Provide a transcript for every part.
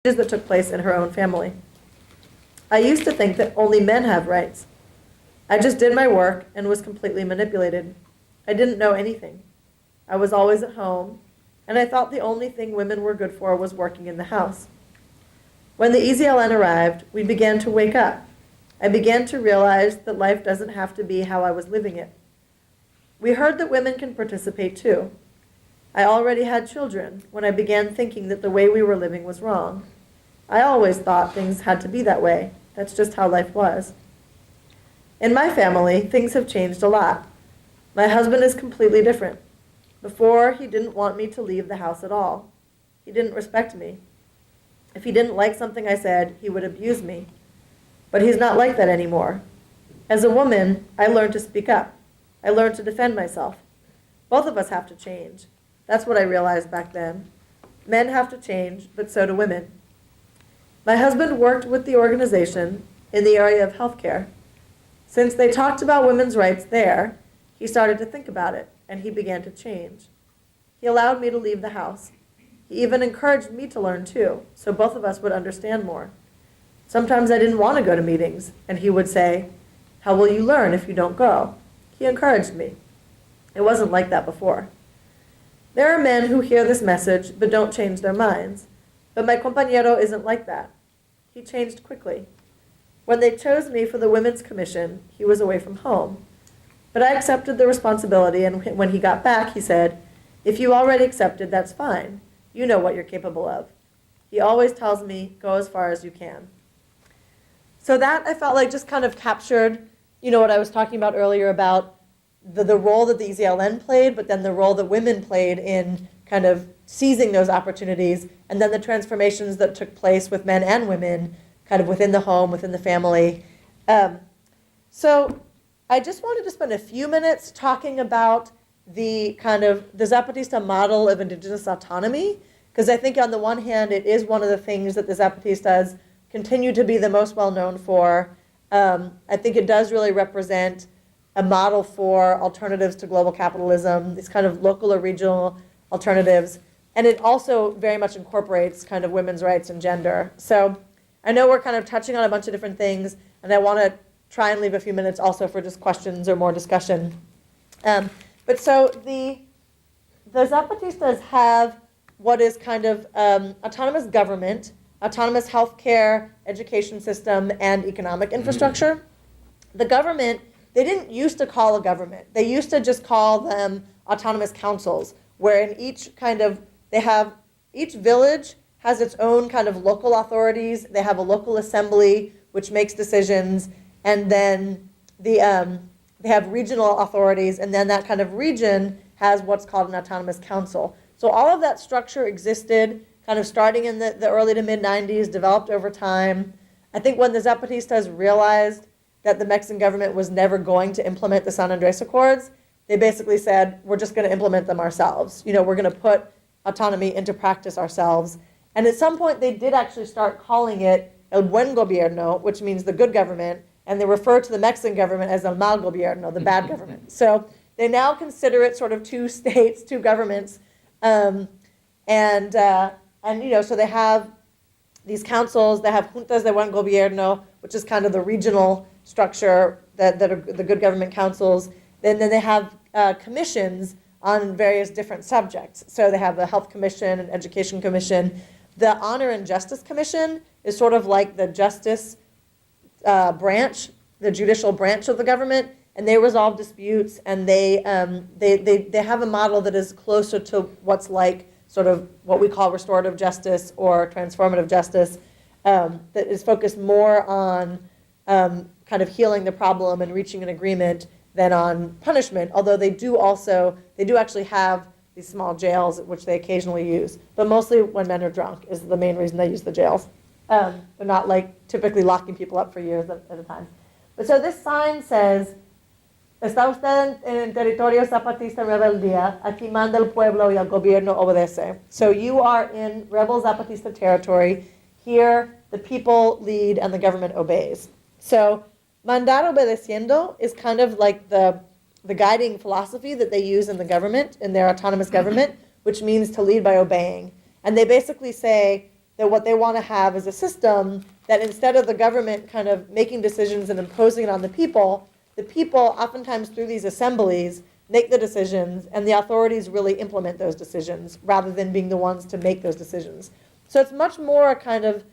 that took place in her own family. I used to think that only men have rights. I just did my work and was completely manipulated. I didn't know anything. I was always at home, and I thought the only thing women were good for was working in the house. When the EZLN arrived, we began to wake up. I began to realize that life doesn't have to be how I was living it. We heard that women can participate too. I already had children when I began thinking that the way we were living was wrong. I always thought things had to be that way. That's just how life was. In my family, things have changed a lot. My husband is completely different. Before, he didn't want me to leave the house at all. He didn't respect me. If he didn't like something I said, he would abuse me. But he's not like that anymore. As a woman, I learned to speak up. I learned to defend myself. Both of us have to change. That's what I realized back then. Men have to change, but so do women. My husband worked with the organization in the area of healthcare. Since they talked about women's rights there, he started to think about it, and he began to change. He allowed me to leave the house. He even encouraged me to learn too, so both of us would understand more. Sometimes I didn't want to go to meetings, and he would say, "How will you learn if you don't go?" He encouraged me. It wasn't like that before. There are men who hear this message but don't change their minds. But my compañero isn't like that. He changed quickly. When they chose me for the Women's Commission, he was away from home. But I accepted the responsibility, and when he got back, he said, "If you already accepted, that's fine. You know what you're capable of." He always tells me, "Go as far as you can." So that, I felt like, just kind of captured, what I was talking about earlier about the role that the EZLN played, but then the role that women played in kind of seizing those opportunities, and then the transformations that took place with men and women kind of within the home, within the family. So I just wanted to spend a few minutes talking about the Zapatista model of indigenous autonomy, because I think on the one hand, it is one of the things that the Zapatistas continue to be the most well known for. I think it does really represent a model for alternatives to global capitalism, these kind of local or regional alternatives. And it also very much incorporates kind of women's rights and gender. So I know we're kind of touching on a bunch of different things, and I want to try and leave a few minutes also for just questions or more discussion. But so the Zapatistas have what is kind of autonomous government, autonomous healthcare, education system, and economic infrastructure. The government, they didn't used to call a government. They used to just call them autonomous councils, where in each each village has its own kind of local authorities. They have a local assembly which makes decisions, and then they have regional authorities, and then that kind of region has what's called an autonomous council. So all of that structure existed kind of starting in the early to mid-90s, developed over time. I think when the Zapatistas realized that the Mexican government was never going to implement the San Andres Accords, they basically said, we're just going to implement them ourselves. We're going to put autonomy into practice ourselves. And at some point, they did actually start calling it el buen gobierno, which means the good government, and they refer to the Mexican government as el mal gobierno, the bad government. So they now consider it sort of two states, two governments. So they have these councils, they have juntas de buen gobierno, which is kind of the regional structure that are the good government councils. Then they have commissions on various different subjects. So they have the Health Commission and Education Commission. The Honor and Justice Commission is sort of like the justice branch, the judicial branch of the government, and they resolve disputes, and they have a model that is closer to what's like sort of what we call restorative justice or transformative justice, that is focused more on kind of healing the problem and reaching an agreement than on punishment, although they do actually have these small jails, which they occasionally use. But mostly when men are drunk is the main reason they use the jails. They're not like typically locking people up for years at a time. But so this sign says, "Está usted en territorio Zapatista rebeldía, aquí manda el pueblo y el gobierno obedece." So you are in rebel Zapatista territory. Here, the people lead and the government obeys. So mandar obedeciendo is kind of like the guiding philosophy that they use in the government, in their autonomous government, which means to lead by obeying. And they basically say that what they want to have is a system that instead of the government kind of making decisions and imposing it on the people oftentimes through these assemblies make the decisions, and the authorities really implement those decisions rather than being the ones to make those decisions. So it's much more a kind of,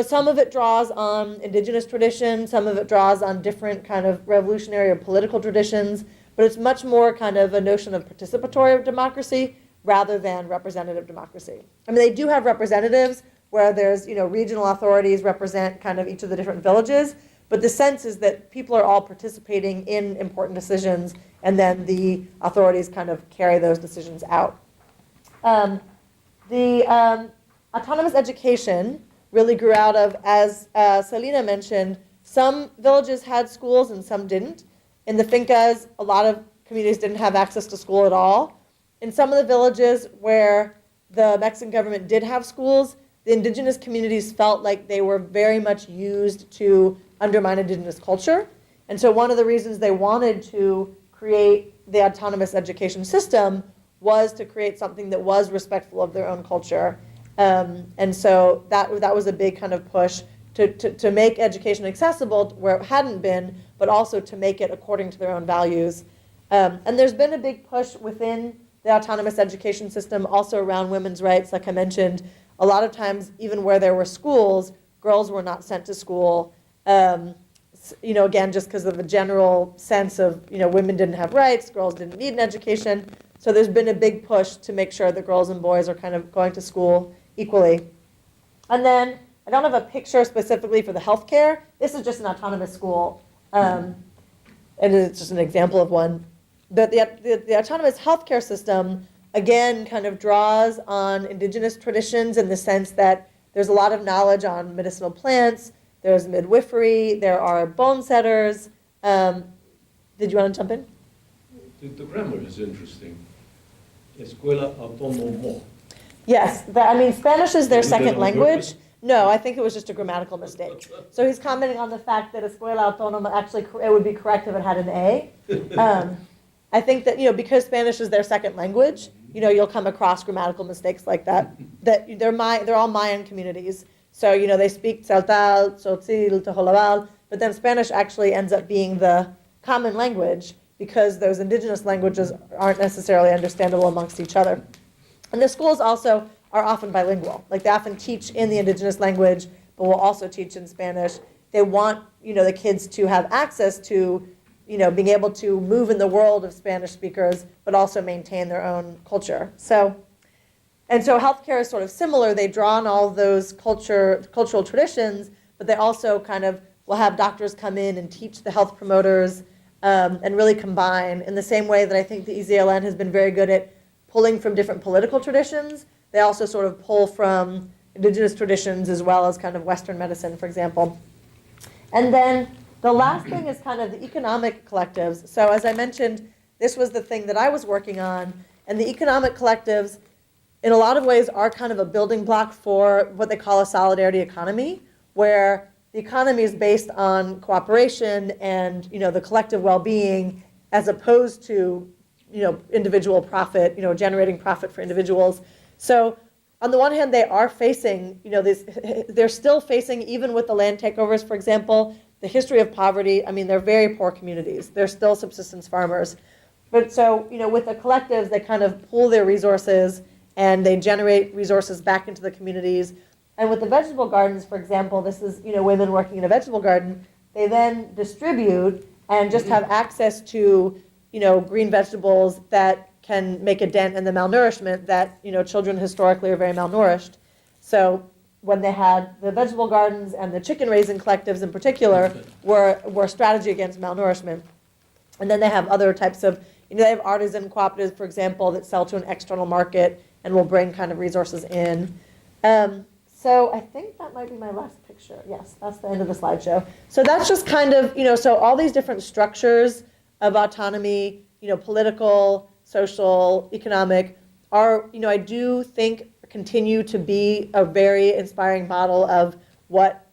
some of it draws on indigenous tradition, some of it draws on different kind of revolutionary or political traditions, but it's much more kind of a notion of participatory democracy rather than representative democracy. I mean, they do have representatives where there's, regional authorities represent kind of each of the different villages, but the sense is that people are all participating in important decisions, and then the authorities kind of carry those decisions out. The autonomous education really grew out of, as Selena mentioned, some villages had schools and some didn't. In the fincas, a lot of communities didn't have access to school at all. In some of the villages where the Mexican government did have schools, the indigenous communities felt like they were very much used to undermine indigenous culture. And so one of the reasons they wanted to create the autonomous education system was to create something that was respectful of their own culture. And so that was a big kind of push to make education accessible where it hadn't been, but also to make it according to their own values. And there's been a big push within the autonomous education system also around women's rights. Like I mentioned, a lot of times, even where there were schools, girls were not sent to school. Again, just because of the general sense of, women didn't have rights, girls didn't need an education. So there's been a big push to make sure that girls and boys are kind of going to school equally. And then, I don't have a picture specifically for the healthcare. This is just an autonomous school. And it's just an example of one. But the autonomous healthcare system, again, kind of draws on indigenous traditions in the sense that there's a lot of knowledge on medicinal plants, there's midwifery, there are bone setters. Did you want to jump in? The grammar is interesting. Escuela Autónoma. Yes, Spanish is their second language. No, I think it was just a grammatical mistake. So he's commenting on the fact that Escuela Autónoma, actually, it would be correct if it had an A. I think that, because Spanish is their second language, you'll come across grammatical mistakes like that. That they're all Mayan communities. So, they speak Tzeltal, Tzotzil, Tojolabal, but then Spanish actually ends up being the common language because those indigenous languages aren't necessarily understandable amongst each other. And the schools also are often bilingual. Like they often teach in the indigenous language, but will also teach in Spanish. They want, the kids to have access to, being able to move in the world of Spanish speakers, but also maintain their own culture. So healthcare is sort of similar. They draw on all of those cultural traditions, but they also kind of will have doctors come in and teach the health promoters and really combine in the same way that I think the EZLN has been very good at pulling from different political traditions. They also sort of pull from indigenous traditions as well as kind of Western medicine, for example. And then the last thing is kind of the economic collectives. So as I mentioned, this was the thing that I was working on, and the economic collectives in a lot of ways are kind of a building block for what they call a solidarity economy, where the economy is based on cooperation and the collective well-being as opposed to individual profit, generating profit for individuals. So on the one hand, they are facing, they're still facing, even with the land takeovers, for example, the history of poverty. I mean, they're very poor communities. They're still subsistence farmers. But so, with the collectives, they kind of pool their resources and they generate resources back into the communities. And with the vegetable gardens, for example, this is, women working in a vegetable garden. They then distribute and just have access to, green vegetables that can make a dent in the malnourishment that, children historically are very malnourished. So when they had the vegetable gardens and the chicken raising collectives in particular were a strategy against malnourishment. And then they have other types of, they have artisan cooperatives, for example, that sell to an external market and will bring kind of resources in. So I think that might be my last picture. Yes, that's the end of the slideshow. So that's just kind of, so all these different structures of autonomy, political, social, economic, are, I do think continue to be a very inspiring model of what,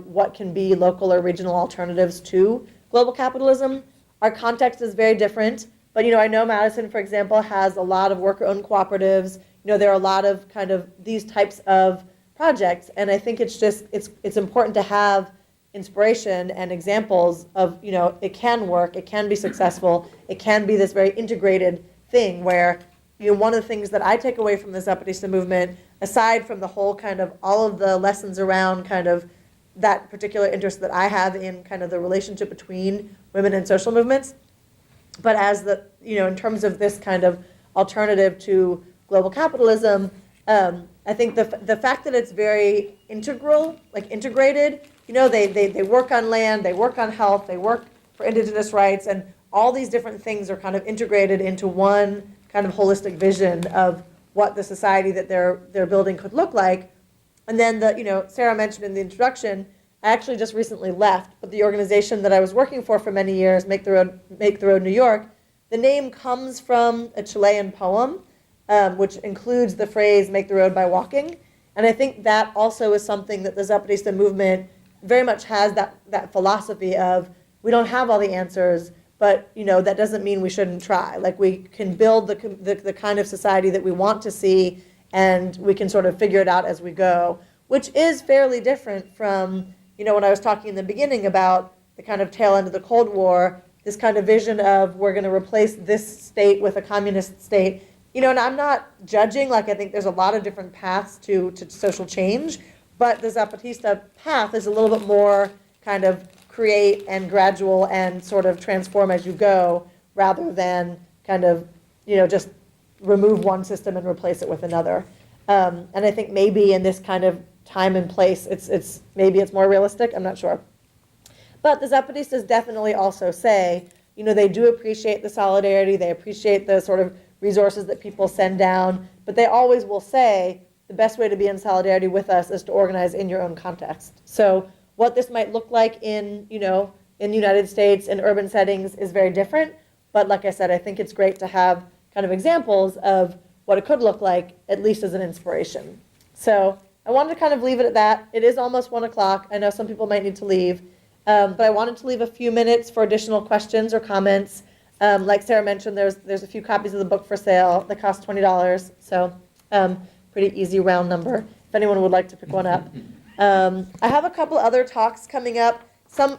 what can be local or regional alternatives to global capitalism. Our context is very different, but, I know Madison, for example, has a lot of worker-owned cooperatives. There are a lot of kind of these types of projects. And I think it's just, it's important to have inspiration and examples of, it can work, it can be successful, it can be this very integrated thing where, one of the things that I take away from the Zapatista movement, aside from the whole kind of all of the lessons around kind of that particular interest that I have in kind of the relationship between women and social movements, but as the, in terms of this kind of alternative to global capitalism, I think the fact that it's very integral, like integrated, they work on land, they work on health, they work for indigenous rights, and all these different things are kind of integrated into one kind of holistic vision of what the society that they're building could look like. And then Sarah mentioned in the introduction, I actually just recently left, but the organization that I was working for many years, Make the Road New York, the name comes from a Chilean poem, which includes the phrase "make the road by walking." And I think that also is something that the Zapatista movement very much has, that philosophy of, we don't have all the answers, but that doesn't mean we shouldn't try. Like, we can build the kind of society that we want to see, and we can sort of figure it out as we go, which is fairly different from, when I was talking in the beginning about the kind of tail end of the Cold War, this kind of vision of we're going to replace this state with a communist state. And I'm not judging, like, I think there's a lot of different paths to social change, but the Zapatista path is a little bit more kind of create and gradual and sort of transform as you go, rather than kind of, just remove one system and replace it with another. And I think maybe in this kind of time and place, maybe it's more realistic, I'm not sure. But the Zapatistas definitely also say, they do appreciate the solidarity, they appreciate the sort of resources that people send down, but they always will say, the best way to be in solidarity with us is to organize in your own context. So what this might look like in the United States in urban settings is very different. But like I said, I think it's great to have kind of examples of what it could look like, at least as an inspiration. So I wanted to kind of leave it at that. It is almost 1 o'clock. I know some people might need to leave. But I wanted to leave a few minutes for additional questions or comments. Like Sarah mentioned, there's a few copies of the book for sale that cost $20. So pretty easy round number, if anyone would like to pick one up. I have a couple other talks coming up. Some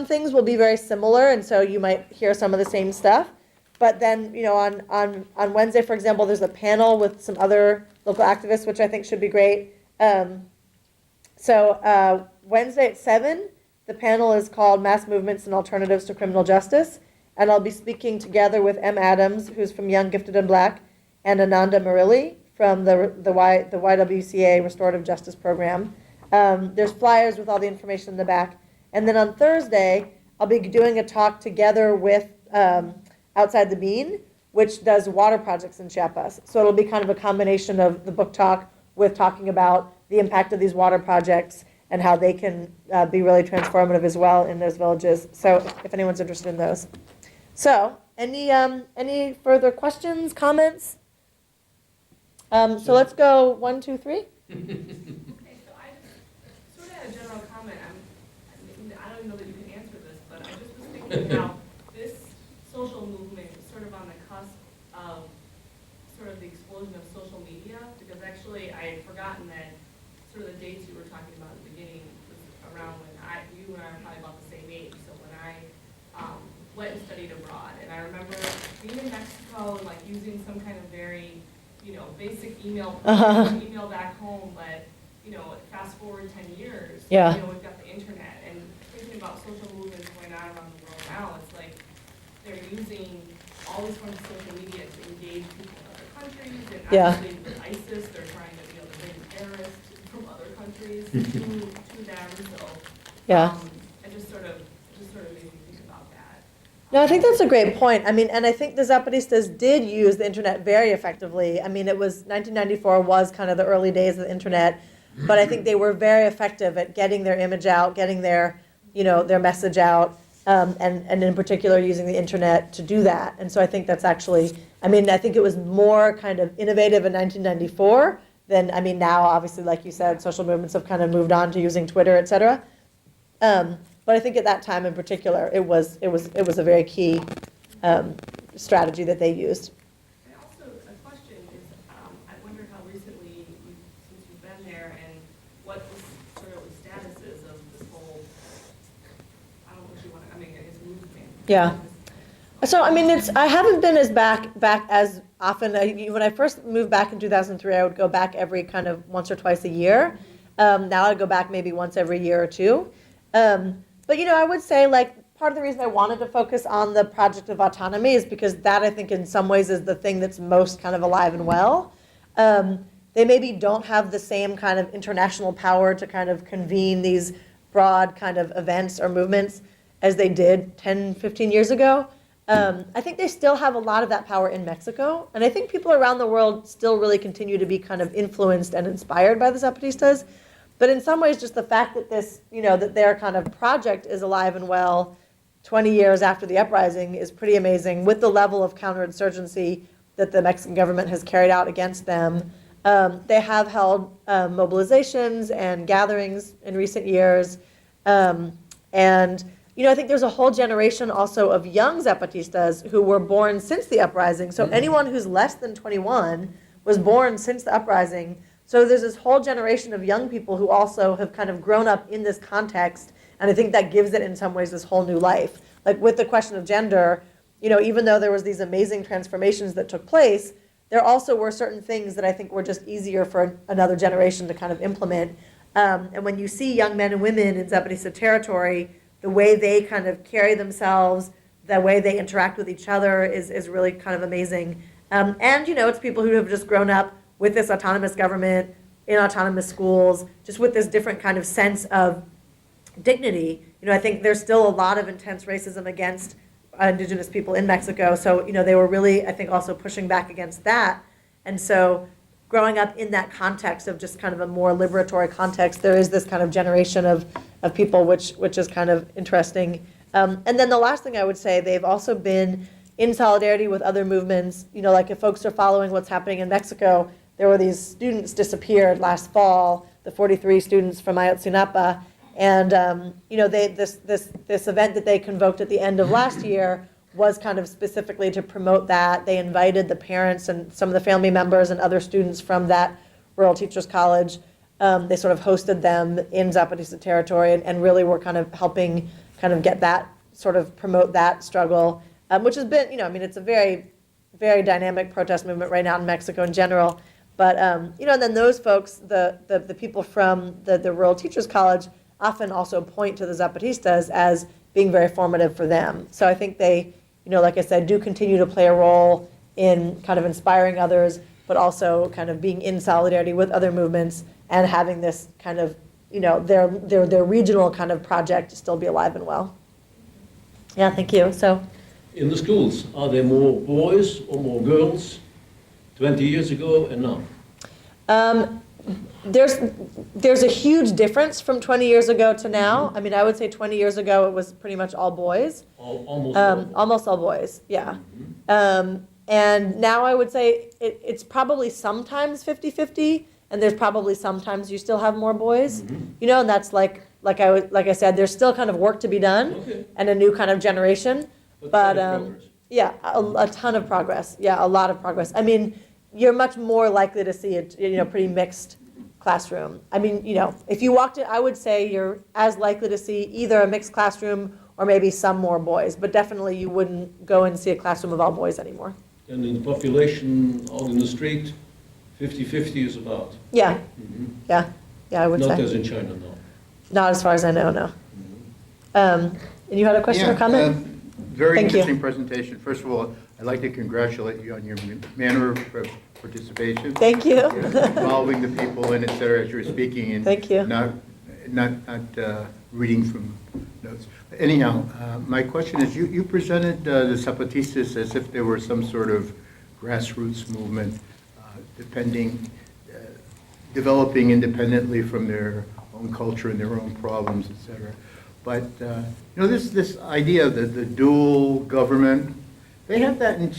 things will be very similar, and so you might hear some of the same stuff. But then, on Wednesday, for example, there's a panel with some other local activists, which I think should be great. So Wednesday at 7, the panel is called Mass Movements and Alternatives to Criminal Justice. And I'll be speaking together with M. Adams, who's from Young, Gifted, and Black, and Ananda Murilli from the YWCA Restorative Justice Program. There's flyers with all the information in the back. And then on Thursday, I'll be doing a talk together with Outside the Bean, which does water projects in Chiapas. So it'll be kind of a combination of the book talk with talking about the impact of these water projects and how they can be really transformative as well in those villages. So if anyone's interested in those. So any further questions, comments? So let's go 1, 2, 3. Okay, so I just sort of had a general comment. I don't even know that you can answer this, but I just was thinking how this social movement is sort of on the cusp of sort of the explosion of social media, because actually I had forgotten that sort of the dates you were talking about at the beginning was around when you and I are probably about the same age. So when I went and studied abroad, and I remember being in Mexico and like using some kind of very, basic email back home, but fast forward 10 years, Yeah. We've got the internet, and thinking about social movements going on around the world now, it's like they're using all these forms of social media to engage people in other countries, and Yeah. obviously with ISIS, they're trying to bring terrorists from other countries to them. So Yeah. it just sort of made me think about that. No, I think that's a great point. I mean, and I think the Zapatistas did use the internet very effectively. I mean, 1994 was kind of the early days of the internet, but I think they were very effective at getting their image out, getting their message out, and in particular using the internet to do that. And so I think that's actually, I think it was more kind of innovative in 1994 than, now obviously, like you said, social movements have kind of moved on to using Twitter, et cetera. But I think at that time in particular, it was a very key strategy that they used. And also a question is, I wonder how recently, since you've been there, what the sort of status is of this whole, I don't know what you want to, I mean, I guess movement. Yeah. So, I mean, I haven't been as back as often. When I first moved back in 2003, I would go back every kind of once or twice a year. Now I go back maybe once every year or two. But, I would say, like, part of the reason I wanted to focus on the project of autonomy is because that, I think, in some ways is the thing that's most kind of alive and well. They maybe don't have the same kind of international power to kind of convene these broad kind of events or movements as they did 10, 15 years ago. I think they still have a lot of that power in Mexico, and I think people around the world still really continue to be kind of influenced and inspired by the Zapatistas. But in some ways, just the fact that this, that their kind of project is alive and well 20 years after the uprising is pretty amazing, with the level of counterinsurgency that the Mexican government has carried out against them. They have held mobilizations and gatherings in recent years, and I think there's a whole generation also of young Zapatistas who were born since the uprising. So anyone who's less than 21 was born since the uprising. So there's this whole generation of young people who also have kind of grown up in this context, and I think that gives it in some ways this whole new life. Like with the question of gender, even though there was these amazing transformations that took place, there also were certain things that I think were just easier for another generation to kind of implement. And when you see young men and women in Zapatista territory, the way they kind of carry themselves, the way they interact with each other is really kind of amazing. And, it's people who have just grown up with this autonomous government, in autonomous schools, just with this different kind of sense of dignity. I think there's still a lot of intense racism against indigenous people in Mexico. So, they were really, I think, also pushing back against that. And so growing up in that context of just kind of a more liberatory context, there is this kind of generation of people, which is kind of interesting. And then the last thing I would say, they've also been in solidarity with other movements. Like if folks are following what's happening in Mexico, there were these students disappeared last fall, the 43 students from Ayotzinapa. And, this event that they convoked at the end of last year was kind of specifically to promote that. They invited the parents and some of the family members and other students from that rural teachers college. They sort of hosted them in Zapatista territory and really were kind of helping kind of get that, sort of promote that struggle, which has been, it's a very, very dynamic protest movement right now in Mexico in general. But, and then those folks, the people from the rural teachers college often also point to the Zapatistas as being very formative for them. So I think they, like I said, do continue to play a role in kind of inspiring others, but also kind of being in solidarity with other movements and having this kind of, their regional kind of project still be alive and well. Yeah, thank you. So, In the schools, are there more boys or more girls 20 years ago and now? There's a huge difference from 20 years ago to now. I mean, I would say 20 years ago it was pretty much all boys. Almost all boys. Almost all boys, yeah. And now I would say it's probably sometimes 50-50, and there's probably sometimes you still have more boys. And that's like I said, there's still kind of work to be done, Okay. and a new kind of generation. But progress. yeah, a ton of progress. Yeah, a lot of progress. I mean, you're much more likely to see a pretty mixed classroom. I mean, if you walked in, I would say you're as likely to see either a mixed classroom or maybe some more boys, but definitely you wouldn't go and see a classroom of all boys anymore. And in the population out in the street, 50-50 is about. Yeah, yeah, I would Not say. as in China, no. Not as far as I know, no. And you had a question or comment? Very Thank you. interesting presentation. First of all, I'd like to congratulate you on your manner of participation. Thank you. Involving the people and et cetera as you're speaking and Thank you. not reading from notes. Anyhow, my question is, you presented the Zapatistas as if they were some sort of grassroots movement, developing independently from their own culture and their own problems, et cetera. But this idea of the dual government, they have that in